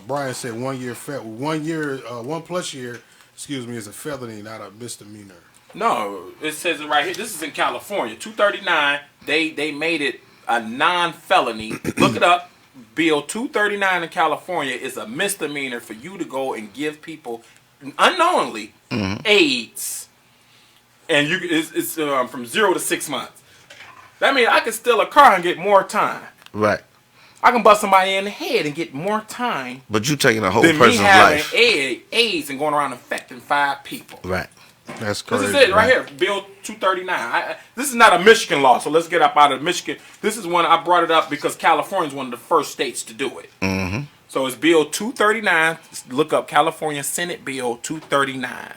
Brian said 1 year, 1 plus year, is a felony, not a misdemeanor. No, it says it right here. This is in California. 239, they made it a non-felony. Look it up. Bill 239 in California is a misdemeanor for you to go and give people unknowingly AIDS. And it's from 0 to 6 months. That means I can steal a car and get more time. Right. I can bust somebody in the head and get more time But you taking a whole than me person's having life. AIDS and going around infecting 5 people. Right. That's crazy. This is it right here, Bill 239. This is not a Michigan law, so let's get up out of Michigan. This is one I brought it up because California is one of the first states to do it. So it's Bill 239. Look up California Senate Bill 239.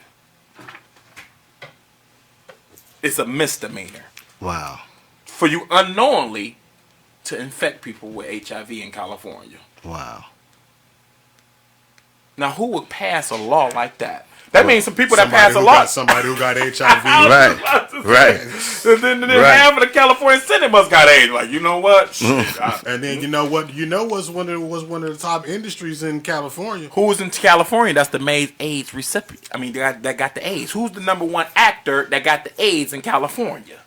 It's a misdemeanor Wow. for you unknowingly to infect people with HIV in California. Wow. Now, who would pass a law like that? That means some people that Somebody pass a who law. got somebody who got HIV. Right. And then half of the California Senate must got AIDS. Like, you know what? Shit, And then you know what? You know what's one of the top industries in California? who's in California? That's the main AIDS recipient. I mean, that got the AIDS. Who's the number 1 actor that got the AIDS in California?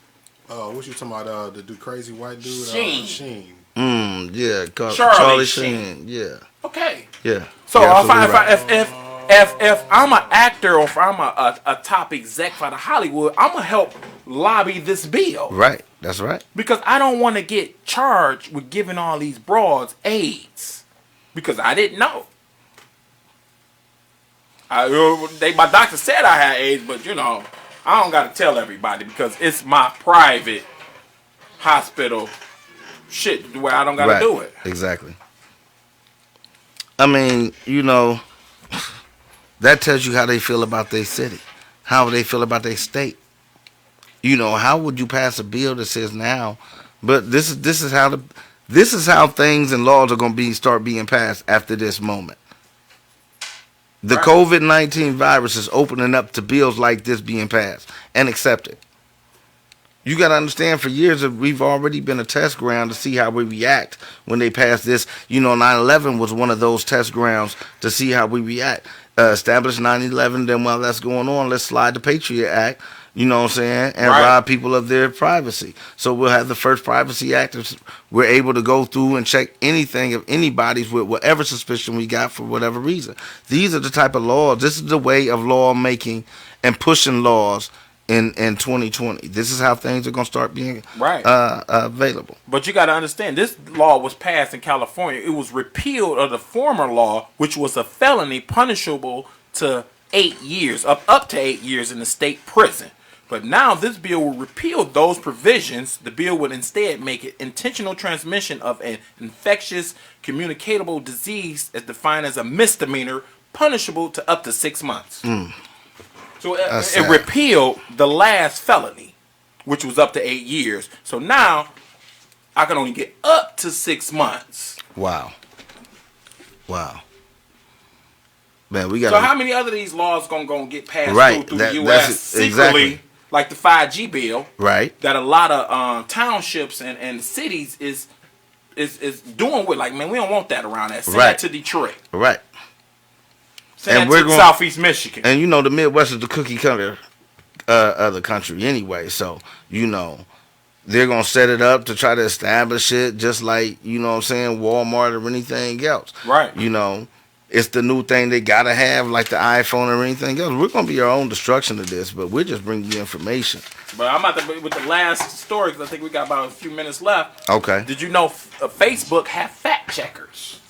What you talking about? The crazy white dude? Sheen. Sheen. Yeah, Charlie Sheen. Yeah. Okay. Yeah. So You're if, absolutely right. if I'm an actor or if I'm a top exec for the Hollywood, I'm gonna help lobby this bill. Right. That's right. Because I don't want to get charged with giving all these broads AIDS. Because I didn't know. My doctor said I had AIDS, but I don't got to tell everybody because it's my private hospital shit where I don't got to do it. Exactly. I mean, that tells you how they feel about their city, how they feel about their state. How would you pass a bill that says now? But this is how things and laws are going to start being passed after this moment. The COVID-19 virus is opening up to bills like this being passed and accepted. You got to understand, for years we've already been a test ground to see how we react when they pass this. 9/11 was one of those test grounds to see how we react. Establish 9/11, then while that's going on, let's slide the Patriot Act. You know what I'm saying? And rob people of their privacy. So we'll have the first Privacy Act. We're able to go through and check anything of anybody's with whatever suspicion we got for whatever reason. These are the type of laws. This is the way of law making and pushing laws in 2020. This is how things are going to start being available. But you got to understand, this law was passed in California. It was repealed of the former law, which was a felony punishable to 8 years, up to 8 years in the state prison. But now this bill will repeal those provisions. The bill would instead make it intentional transmission of an infectious communicable disease as defined as a misdemeanor, punishable to up to 6 months. So it repealed the last felony, which was up to 8 years. So now I can only get up to 6 months. Wow. Man, we got. So how many other of these laws gonna get passed through the U.S. secretly? Exactly. Like the 5G bill, that a lot of townships and cities is doing with. Like, man, we don't want that around that. Send that to Detroit. Right. Send that to Southeast Michigan. And the Midwest is the cookie cutter of the country anyway. So they're gonna set it up to try to establish it, just like Walmart or anything else. Right. It's the new thing they gotta have, like the iPhone or anything else. We're gonna be our own destruction of this, but we're just bringing you information. But I'm about to with the last story because I think we got about a few minutes left. Okay. Did you know Facebook have fact checkers?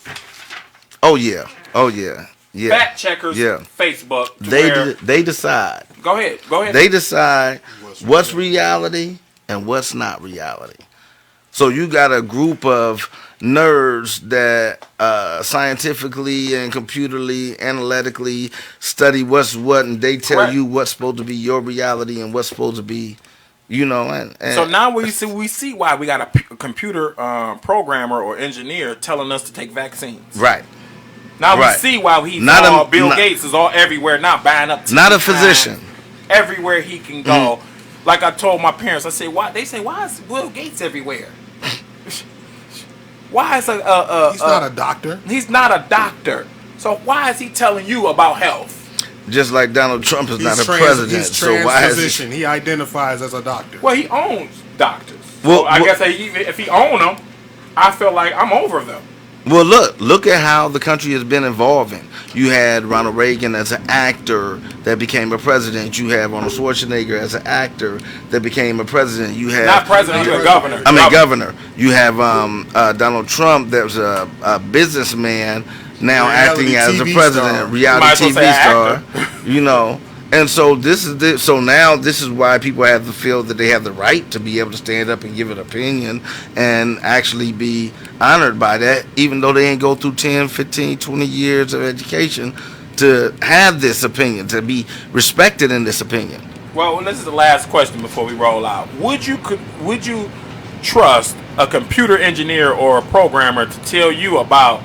Oh yeah. Fact checkers. Yeah. Facebook. They decide. Go ahead. They decide what's reality and what's not reality. So you got a group of nerds that scientifically and computerly, analytically study what's what, and they tell you what's supposed to be your reality and what's supposed to be, and so now we see why we got a computer programmer or engineer telling us to take vaccines. Right. Now we see why Bill Gates is all everywhere now buying up. Not a physician. Everywhere he can go. Like I told my parents, I say, why? They say, why is Bill Gates everywhere? Why is he's not a doctor. He's not a doctor. So why is he telling you about health? Just like Donald Trump is not a president. He's so why is he identifies as a doctor? Well, he owns doctors. Well, I guess if he owns them, I feel like I'm over them. Well, look at how the country has been evolving. You had Ronald Reagan as an actor that became a president. You have Arnold Schwarzenegger as an actor that became a president. You have not president, you're a governor. Governor. You have Donald Trump that was a businessman now acting as a president, reality TV star. And so now this is why people have to feel that they have the right to be able to stand up and give an opinion and actually be honored by that, even though they ain't go through 10, 15, 20 years of education to have this opinion, to be respected in this opinion. Well, this is the last question before we roll out. Would you trust a computer engineer or a programmer to tell you about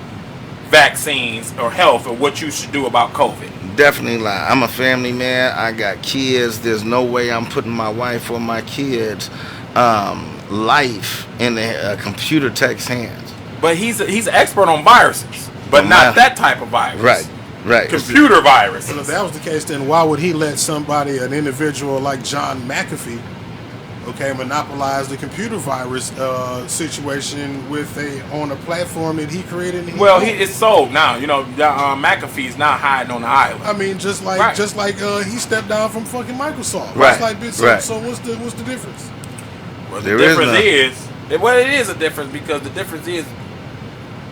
vaccines or health or what you should do about COVID? Definitely lie. I'm a family man. I got kids. There's no way I'm putting my wife or my kids' life in a computer tech's hands. But he's an expert on viruses, but not that type of virus. Right. Computer viruses. And if that was the case, then why would he let an individual like John McAfee okay, monopolize the computer virus situation on a platform that he created. And Well, it's sold now. You know, McAfee's now hiding on the island. I mean, just like he stepped down from fucking Microsoft. Right. It's like, so what's the difference? Well, There the is difference none. it is a difference because the difference is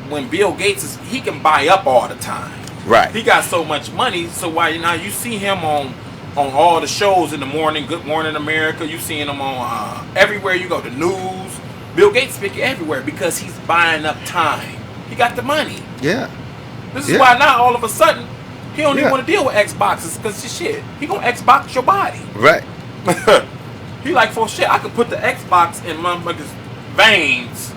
when Bill Gates he can buy up all the time. Right. He got so much money, so why now you see him on all the shows in the morning, Good Morning America. You seeing him on everywhere you go, the news. Bill Gates speaking everywhere because he's buying up time. He got the money. Yeah. This is why now all of a sudden he don't even want to deal with Xboxes because shit, he gonna Xbox your body. Right. He like for shit. I could put the Xbox in motherfuckers' veins.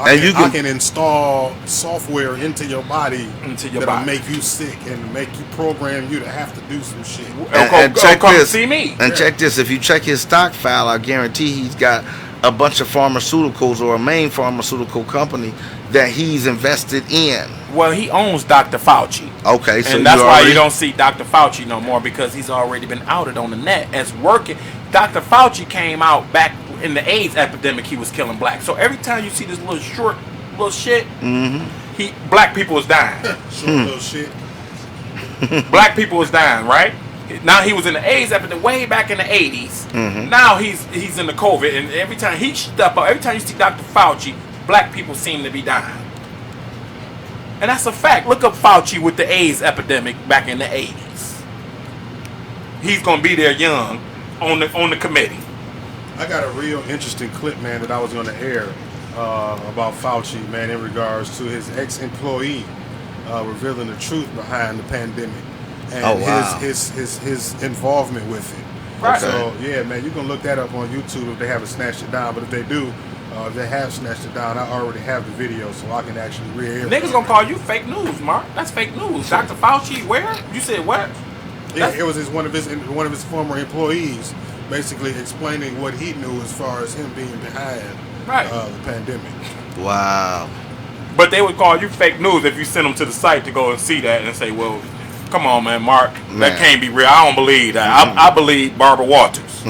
I can install software into your body that'll make you sick and make you program you to have to do some shit. And check come this. see me. And check this. If you check his stock file, I guarantee he's got a bunch of pharmaceuticals or a main pharmaceutical company that he's invested in. Well, he owns Dr. Fauci. Okay, so and that's why you don't see Dr. Fauci no more because he's already been outed on the net as working. Dr. Fauci came out back in the AIDS epidemic. He was killing blacks. So every time you see this little shit, black people is dying. Short little shit. Black people was dying, right? Now he was in the AIDS epidemic way back in the 80s. Now he's in the COVID, and every time he step up, every time you see Dr. Fauci, black people seem to be dying. And that's a fact. Look up Fauci with the AIDS epidemic back in the 80s. He's gonna be there young on the committee. I got a real interesting clip, man, that I was going to air about Fauci, man, in regards to his ex-employee revealing the truth behind the pandemic and his involvement with it. Right. So yeah, man, you can look that up on YouTube if they haven't snatched it down. But if they do, if they have snatched it down, I already have the video, so I can actually re-air it. Niggas gonna call you fake news, Mark. That's fake news. Dr. Fauci, where? You said what? Yeah, it was one of his former employees, basically explaining what he knew as far as him being behind the pandemic. Wow. But they would call you fake news if you send them to the site to go and see that and say, well, come on, man, Mark, that can't be real. I don't believe that. I believe Barbara Walters.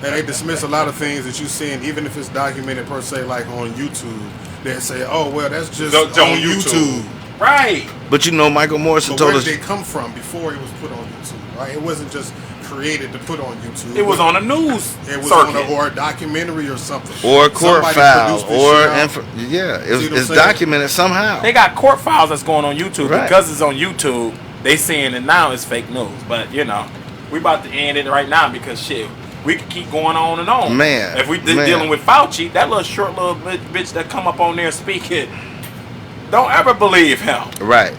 And they dismiss a lot of things that you seeing, even if it's documented per se, like on YouTube. They say, oh, well, that's just on YouTube. Right. But you know, Michael Morrison told us. Where did they come from before it was put on YouTube? Right? It wasn't just created to put on YouTube. It was on a news It was circuit. or a documentary or something. Or a court Somebody file. produced this shit out. It's documented somehow. They got court files that's going on YouTube. Right. Because it's on YouTube, they saying it now is fake news. But, you know, we about to end it right now because, shit, we could keep going on and on. Man. If we dealing with Fauci, that little short little bitch that come up on there speaking, don't ever believe him. Right.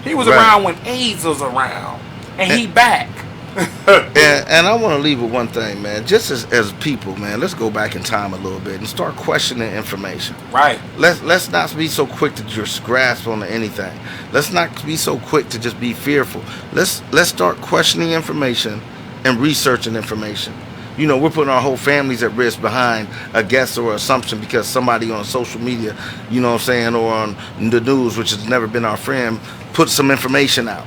He was around when AIDS was around. And he back. And I want to leave with one thing, man. Just as people, man, let's go back in time a little bit and start questioning information. Right. Let's not be so quick to just grasp onto anything. Let's not be so quick to just be fearful. Let's start questioning information and researching information. You know, we're putting our whole families at risk behind a guess or assumption because somebody on social media, you know what I'm saying, or on the news, which has never been our friend, put some information out.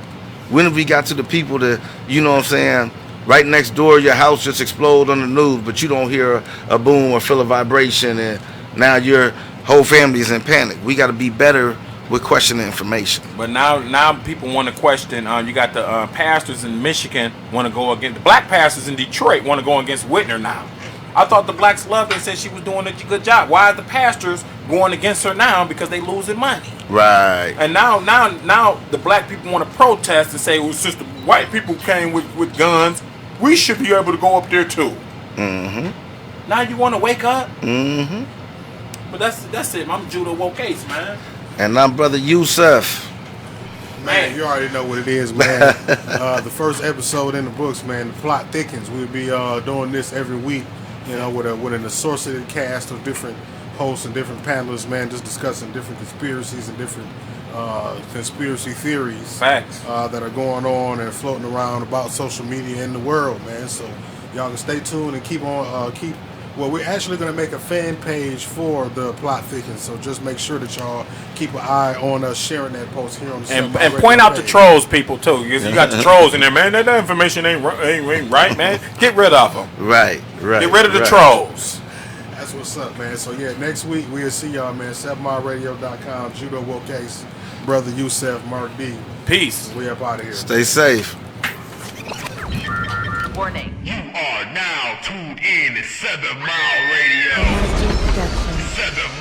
When have we got to the people that, you know what I'm saying, right next door, your house just explode on the news, but you don't hear a boom or feel a vibration, and now your whole family is in panic. We got to be better with questioning information. But now people want to question. You got the pastors in Michigan want to go against the black pastors in Detroit want to go against Whitner now. I thought the blacks loved her and said she was doing a good job. Why are the pastors going against her now? Because they losing money. Right. And now the black people want to protest and say, well, since the white people came with guns, we should be able to go up there too. Mm-hmm. Now you want to wake up? Mm-hmm. But that's it. I'm Judah Woke Ace, man. And I'm Brother Yousef. Man, you already know what it is, man. The first episode in the books, man. The plot thickens. We'll be doing this every week, you know, with an assorted cast of different hosts and different panelists, man, just discussing different conspiracies and different conspiracy theories Facts. That are going on and floating around about social media in the world, man. So y'all can stay tuned and keep Well, we're actually going to make a fan page for the Plot Thickens, so just make sure that y'all keep an eye on us sharing that post here on the And Semi point Radio out the page. trolls, people too. You got the trolls in there, man. That information ain't right, man. Get rid of them. Right. Get rid of the right. trolls. That's what's up, man. So, yeah, next week we'll see y'all, man. 7mileradio.com, Judo Will Case, Brother Yousef, Mark D. Peace. We up out of here. Stay safe. Warning. You are now tuned in to 7 Mile Radio. Production. 7